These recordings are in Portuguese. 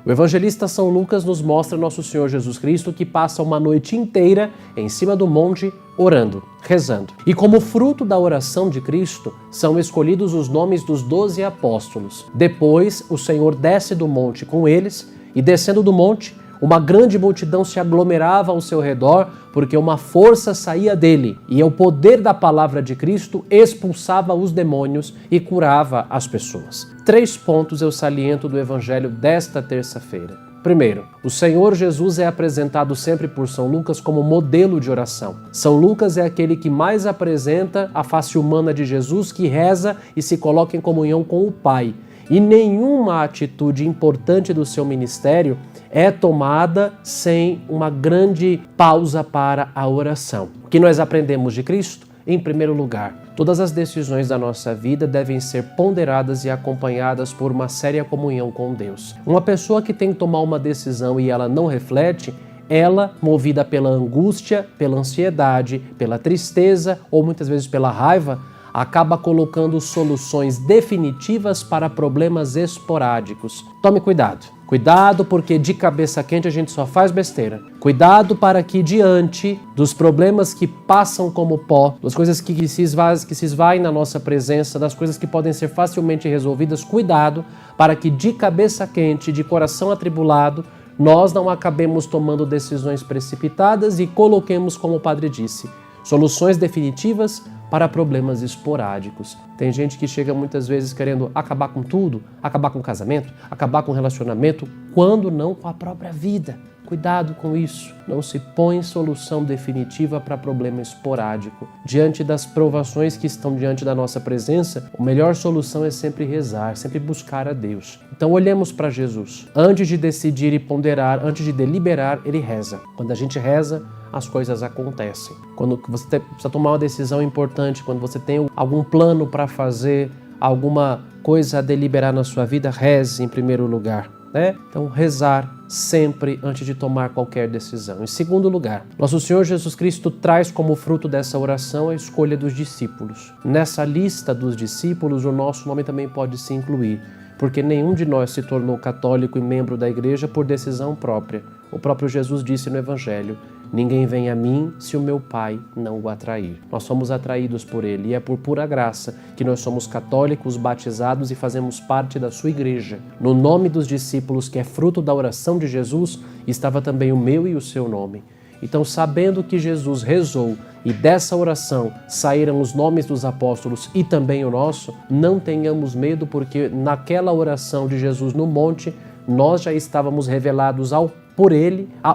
O evangelista São Lucas nos mostra nosso Senhor Jesus Cristo que passa uma noite inteira em cima do monte orando, rezando. E como fruto da oração de Cristo, são escolhidos os nomes dos 12 apóstolos. Depois, o Senhor desce do monte com eles e, descendo do monte, uma grande multidão se aglomerava ao seu redor, porque uma força saía dele, e o poder da palavra de Cristo expulsava os demônios e curava as pessoas. 3 pontos eu saliento do evangelho desta terça-feira. Primeiro, o Senhor Jesus é apresentado sempre por São Lucas como modelo de oração. São Lucas é aquele que mais apresenta a face humana de Jesus, que reza e se coloca em comunhão com o Pai. E nenhuma atitude importante do seu ministério é tomada sem uma grande pausa para a oração. O que nós aprendemos de Cristo? Em primeiro lugar, todas as decisões da nossa vida devem ser ponderadas e acompanhadas por uma séria comunhão com Deus. Uma pessoa que tem que tomar uma decisão e ela não reflete, ela, movida pela angústia, pela ansiedade, pela tristeza ou muitas vezes pela raiva, acaba colocando soluções definitivas para problemas esporádicos. Tome cuidado. Cuidado, porque de cabeça quente a gente só faz besteira. Cuidado para que diante dos problemas que passam como pó, das coisas que se esvaem na nossa presença, das coisas que podem ser facilmente resolvidas, cuidado para que de cabeça quente, de coração atribulado, nós não acabemos tomando decisões precipitadas e coloquemos, como o padre disse, soluções definitivas para problemas esporádicos. Tem gente que chega muitas vezes querendo acabar com tudo, acabar com o casamento, acabar com o relacionamento, quando não com a própria vida. Cuidado com isso. Não se põe solução definitiva para problema esporádico. Diante das provações que estão diante da nossa presença, a melhor solução é sempre rezar, sempre buscar a Deus. Então olhemos para Jesus. Antes de decidir e ponderar, antes de deliberar, ele reza. Quando a gente reza, as coisas acontecem. Quando você precisa tomar uma decisão importante, quando você tem algum plano para fazer, alguma coisa a deliberar na sua vida, reze em primeiro lugar, né? Então, rezar sempre antes de tomar qualquer decisão. Em segundo lugar, nosso Senhor Jesus Cristo traz como fruto dessa oração a escolha dos discípulos. Nessa lista dos discípulos, o nosso nome também pode se incluir, porque nenhum de nós se tornou católico e membro da igreja por decisão própria. O próprio Jesus disse no Evangelho: ninguém vem a mim se o meu Pai não o atrair. Nós somos atraídos por Ele e é por pura graça que nós somos católicos, batizados e fazemos parte da sua igreja. No nome dos discípulos, que é fruto da oração de Jesus, estava também o meu e o seu nome. Então, sabendo que Jesus rezou e dessa oração saíram os nomes dos apóstolos e também o nosso, não tenhamos medo, porque naquela oração de Jesus no monte, nós já estávamos revelados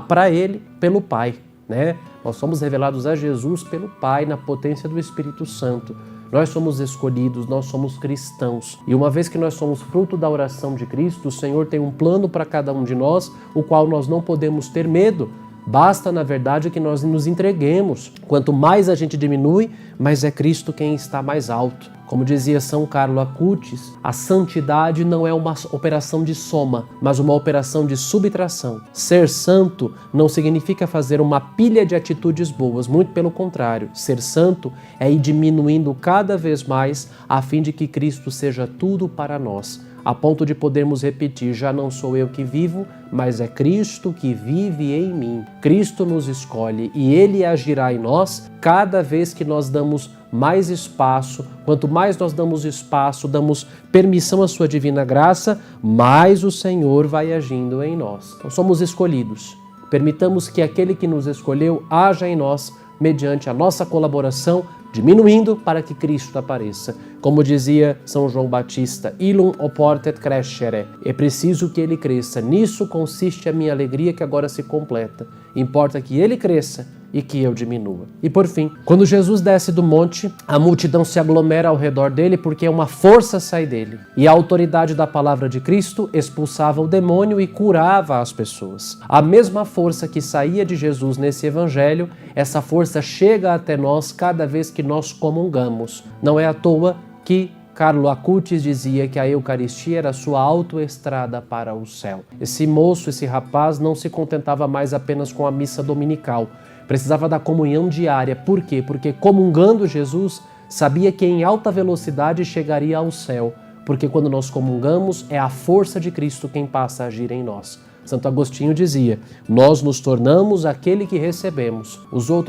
para Ele, pelo Pai, né? Nós somos revelados a Jesus pelo Pai, na potência do Espírito Santo. Nós somos escolhidos, nós somos cristãos. E uma vez que nós somos fruto da oração de Cristo, o Senhor tem um plano para cada um de nós, o qual nós não podemos ter medo. Basta, na verdade, que nós nos entreguemos. Quanto mais a gente diminui, mais é Cristo quem está mais alto. Como dizia São Carlo Acutis, a santidade não é uma operação de soma, mas uma operação de subtração. Ser santo não significa fazer uma pilha de atitudes boas, muito pelo contrário. Ser santo é ir diminuindo cada vez mais, a fim de que Cristo seja tudo para nós, a ponto de podermos repetir: já não sou eu que vivo, mas é Cristo que vive em mim. Cristo nos escolhe e Ele agirá em nós cada vez que nós damos mais espaço. Quanto mais nós damos espaço, damos permissão à sua divina graça, mais o Senhor vai agindo em nós. Então somos escolhidos. Permitamos que aquele que nos escolheu haja em nós mediante a nossa colaboração, diminuindo para que Cristo apareça. Como dizia São João Batista: Illum oportet crescere. É preciso que ele cresça. Nisso consiste a minha alegria, que agora se completa. Importa que ele cresça e que eu diminua. E por fim, quando Jesus desce do monte, a multidão se aglomera ao redor dele, porque uma força sai dele. E a autoridade da palavra de Cristo expulsava o demônio e curava as pessoas. A mesma força que saía de Jesus nesse evangelho, essa força chega até nós cada vez que nós comungamos. Não é à toa que Carlo Acutis dizia que a Eucaristia era a sua autoestrada para o céu. Esse moço, esse rapaz, não se contentava mais apenas com a missa dominical. Precisava da comunhão diária. Por quê? Porque comungando Jesus, sabia que em alta velocidade chegaria ao céu, porque quando nós comungamos é a força de Cristo quem passa a agir em nós. Santo Agostinho dizia, nós nos tornamos aquele que recebemos.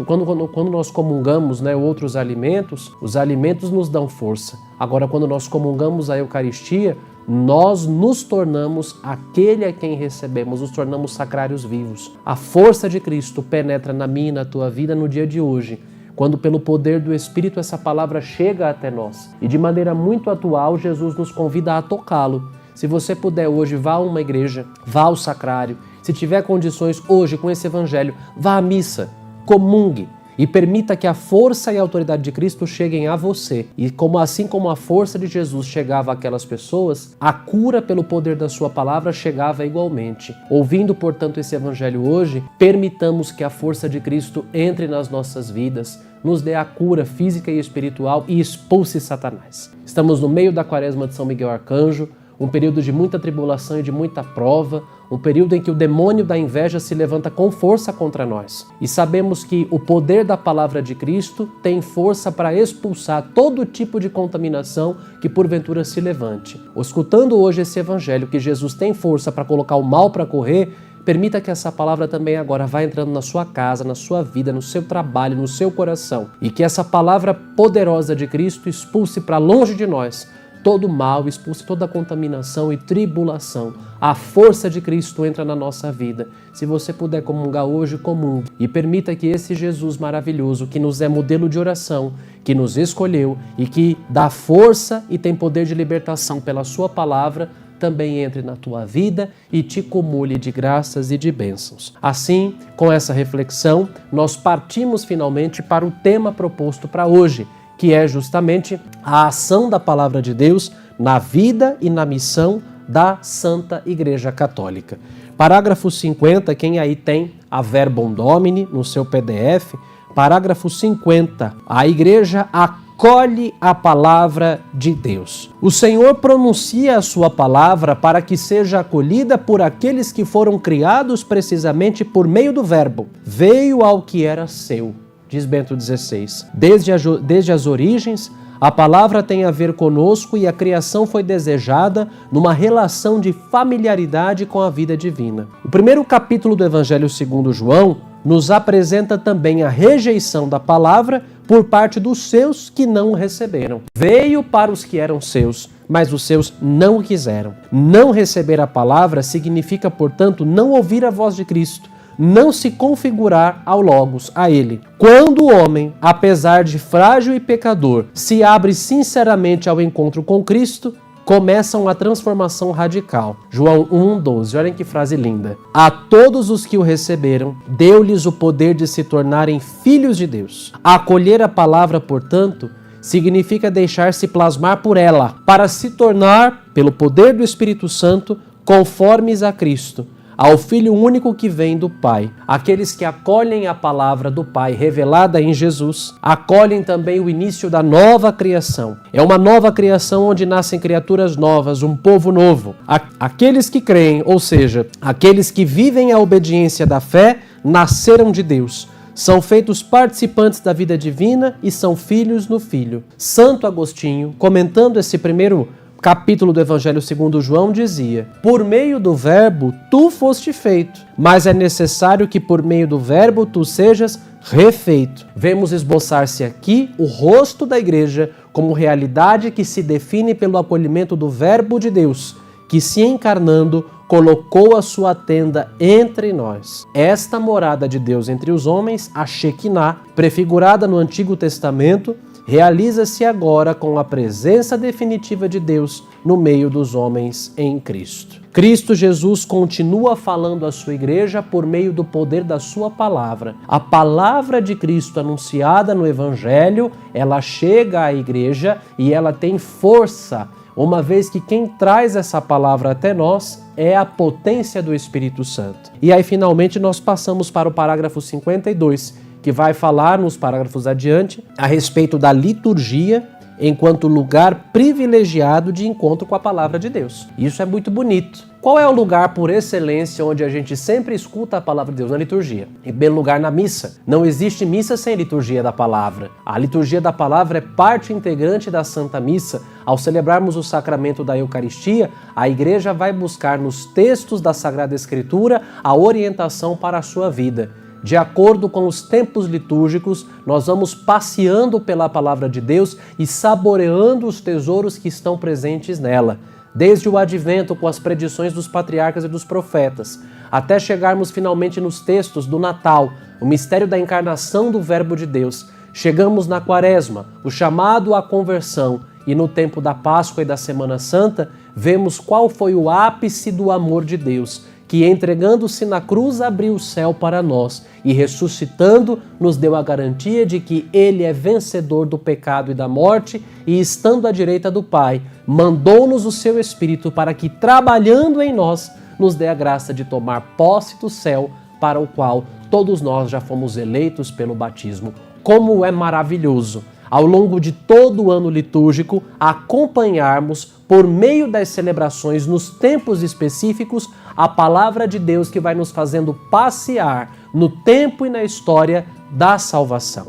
Quando nós comungamos, outros alimentos, os alimentos nos dão força. Agora, quando nós comungamos a Eucaristia, nós nos tornamos aquele a quem recebemos, nos tornamos sacrários vivos. A força de Cristo penetra na minha e na tua vida no dia de hoje, quando pelo poder do Espírito essa palavra chega até nós. E de maneira muito atual, Jesus nos convida a tocá-lo. Se você puder hoje, vá a uma igreja, vá ao sacrário. Se tiver condições hoje com esse evangelho, vá à missa, comungue e permita que a força e a autoridade de Cristo cheguem a você. E assim como a força de Jesus chegava àquelas pessoas, a cura pelo poder da sua palavra chegava igualmente. Ouvindo, portanto, esse evangelho hoje, permitamos que a força de Cristo entre nas nossas vidas, nos dê a cura física e espiritual e expulse Satanás. Estamos no meio da quaresma de São Miguel Arcanjo, um período de muita tribulação e de muita prova, um período em que o demônio da inveja se levanta com força contra nós. E sabemos que o poder da palavra de Cristo tem força para expulsar todo tipo de contaminação que porventura se levante. Escutando hoje esse evangelho que Jesus tem força para colocar o mal para correr, permita que essa palavra também agora vá entrando na sua casa, na sua vida, no seu trabalho, no seu coração. E que essa palavra poderosa de Cristo expulse para longe de nós todo mal, expulse toda a contaminação e tribulação. A força de Cristo entra na nossa vida. Se você puder comungar hoje, comungue. E permita que esse Jesus maravilhoso, que nos é modelo de oração, que nos escolheu e que dá força e tem poder de libertação pela sua palavra, também entre na tua vida e te cumule de graças e de bênçãos. Assim, com essa reflexão, nós partimos finalmente para o tema proposto para hoje, que é justamente a ação da Palavra de Deus na vida e na missão da Santa Igreja Católica. Parágrafo 50, quem aí tem a Verbum Domini no seu PDF, parágrafo 50, a Igreja acolhe a Palavra de Deus. O Senhor pronuncia a sua palavra para que seja acolhida por aqueles que foram criados precisamente por meio do Verbo. Veio ao que era seu, diz Bento XVI. Desde as origens, a palavra tem a ver conosco e a criação foi desejada numa relação de familiaridade com a vida divina. O primeiro capítulo do Evangelho segundo João nos apresenta também a rejeição da palavra por parte dos seus que não o receberam. Veio para os que eram seus, mas os seus não o quiseram. Não receber a palavra significa, portanto, não ouvir a voz de Cristo, não se configurar ao Logos, a Ele. Quando o homem, apesar de frágil e pecador, se abre sinceramente ao encontro com Cristo, começa uma transformação radical. João 1,12, olhem que frase linda. A todos os que o receberam, deu-lhes o poder de se tornarem filhos de Deus. Acolher a palavra, portanto, significa deixar-se plasmar por ela, para se tornar, pelo poder do Espírito Santo, conformes a Cristo, ao Filho único que vem do Pai. Aqueles que acolhem a palavra do Pai revelada em Jesus, acolhem também o início da nova criação. É uma nova criação onde nascem criaturas novas, um povo novo. Aqueles que creem, ou seja, aqueles que vivem a obediência da fé, nasceram de Deus. São feitos participantes da vida divina e são filhos no Filho. Santo Agostinho, comentando esse primeiro capítulo do Evangelho segundo João, dizia: por meio do Verbo tu foste feito, mas é necessário que por meio do Verbo tu sejas refeito. Vemos esboçar-se aqui o rosto da Igreja como realidade que se define pelo acolhimento do Verbo de Deus, que se encarnando colocou a sua tenda entre nós. Esta morada de Deus entre os homens, a Shekinah, prefigurada no Antigo Testamento, realiza-se agora com a presença definitiva de Deus no meio dos homens em Cristo. Cristo Jesus continua falando à sua igreja por meio do poder da sua palavra. A palavra de Cristo anunciada no Evangelho, ela chega à igreja e ela tem força, uma vez que quem traz essa palavra até nós é a potência do Espírito Santo. E aí finalmente nós passamos para o parágrafo 52, que vai falar nos parágrafos adiante a respeito da liturgia enquanto lugar privilegiado de encontro com a palavra de Deus. Isso é muito bonito. Qual é o lugar por excelência onde a gente sempre escuta a palavra de Deus? Na liturgia. Em primeiro lugar, na missa. Não existe missa sem liturgia da palavra. A liturgia da palavra é parte integrante da Santa Missa. Ao celebrarmos o sacramento da Eucaristia, a Igreja vai buscar nos textos da Sagrada Escritura a orientação para a sua vida. De acordo com os tempos litúrgicos, nós vamos passeando pela palavra de Deus e saboreando os tesouros que estão presentes nela. Desde o advento com as predições dos patriarcas e dos profetas, até chegarmos finalmente nos textos do Natal, o mistério da encarnação do Verbo de Deus. Chegamos na Quaresma, o chamado à conversão, e no tempo da Páscoa e da Semana Santa, vemos qual foi o ápice do amor de Deus, que entregando-se na cruz abriu o céu para nós e ressuscitando nos deu a garantia de que Ele é vencedor do pecado e da morte e estando à direita do Pai, mandou-nos o seu Espírito para que, trabalhando em nós, nos dê a graça de tomar posse do céu para o qual todos nós já fomos eleitos pelo batismo. Como é maravilhoso! Ao longo de todo o ano litúrgico, acompanharmos, por meio das celebrações nos tempos específicos, a palavra de Deus que vai nos fazendo passear no tempo e na história da salvação.